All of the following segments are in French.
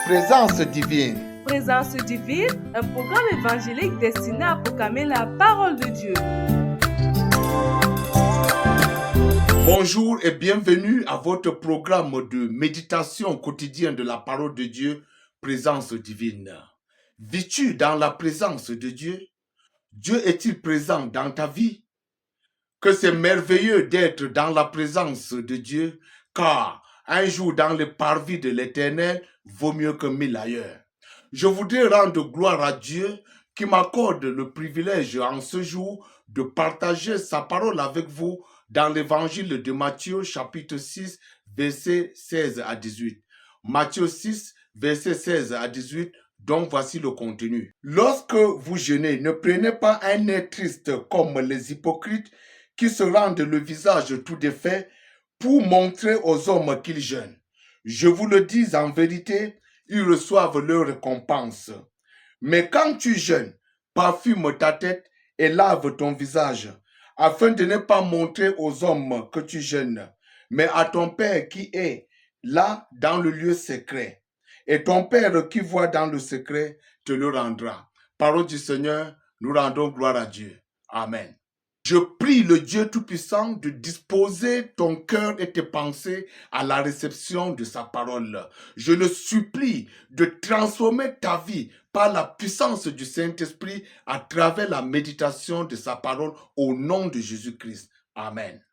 Présence divine. Présence divine, un programme évangélique destiné à proclamer la parole de Dieu. Bonjour et bienvenue à votre programme de méditation quotidienne de la parole de Dieu, Présence divine. Vis-tu dans la présence de Dieu? Dieu est-il présent dans ta vie? Que c'est merveilleux d'être dans la présence de Dieu, car un jour dans le parvis de l'Éternel vaut mieux que 1000 ailleurs. Je voudrais rendre gloire à Dieu qui m'accorde le privilège en ce jour de partager sa parole avec vous dans l'évangile de Matthieu chapitre 6, versets 16 à 18. Matthieu 6, versets 16 à 18, donc voici le contenu. Lorsque vous jeûnez, ne prenez pas un air triste comme les hypocrites qui se rendent le visage tout défait pour montrer aux hommes qu'ils jeûnent. Je vous le dis en vérité, ils reçoivent leur récompense. Mais quand tu jeûnes, parfume ta tête et lave ton visage, afin de ne pas montrer aux hommes que tu jeûnes, mais à ton Père qui est là dans le lieu secret. Et ton Père qui voit dans le secret te le rendra. Parole du Seigneur, nous rendons gloire à Dieu. Amen. Je prie le Dieu Tout-Puissant de disposer ton cœur et tes pensées à la réception de sa parole. Je le supplie de transformer ta vie par la puissance du Saint-Esprit à travers la méditation de sa parole au nom de Jésus-Christ. Amen.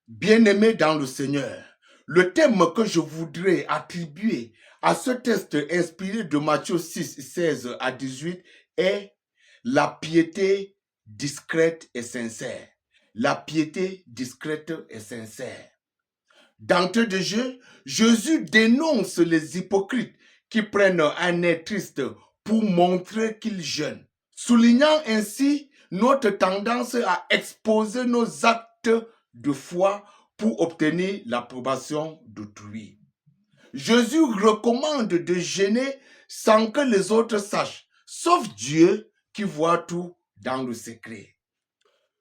Bien-aimés dans le Seigneur, le thème que je voudrais attribuer à ce texte inspiré de Matthieu 6, 16 à 18 est la piété discrète et sincère. La piété discrète et sincère. D'entrée de jeu, Jésus dénonce les hypocrites qui prennent un air triste pour montrer qu'ils jeûnent, soulignant ainsi notre tendance à exposer nos actes de foi pour obtenir l'approbation d'autrui. Jésus recommande de jeûner sans que les autres sachent, sauf Dieu qui voit tout dans le secret.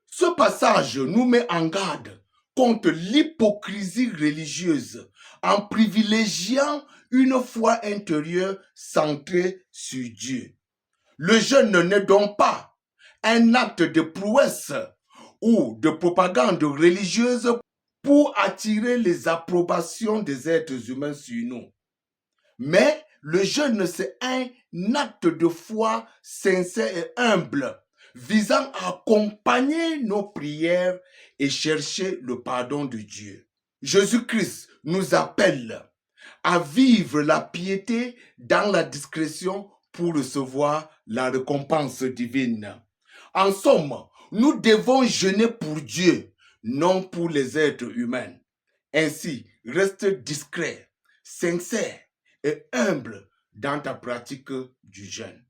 Ce passage nous met en garde contre l'hypocrisie religieuse en privilégiant une foi intérieure centrée sur Dieu. Le jeûne n'est donc pas un acte de prouesse ou de propagande religieuse pour attirer les approbations des êtres humains sur nous. Mais le jeûne, c'est un acte de foi sincère et humble, visant à accompagner nos prières et chercher le pardon de Dieu. Jésus-Christ nous appelle à vivre la piété dans la discrétion pour recevoir la récompense divine. En somme, nous devons jeûner pour Dieu, non pour les êtres humains. Ainsi, reste discret, sincère et humble dans ta pratique du jeûne.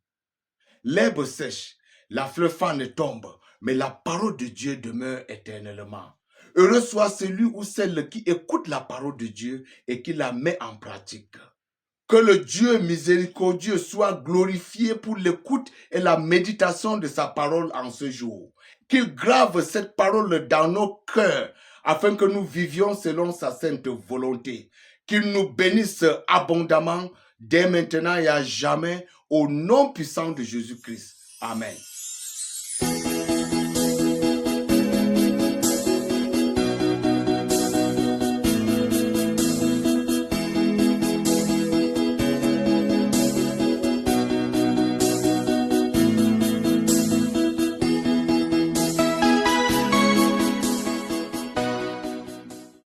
L'herbe sèche, la fleur fane tombe, mais la parole de Dieu demeure éternellement. Heureux soit celui ou celle qui écoute la parole de Dieu et qui la met en pratique. Que le Dieu miséricordieux soit glorifié pour l'écoute et la méditation de sa parole en ce jour. Qu'il grave cette parole dans nos cœurs afin que nous vivions selon sa sainte volonté. Qu'il nous bénisse abondamment dès maintenant et à jamais au nom puissant de Jésus-Christ. Amen.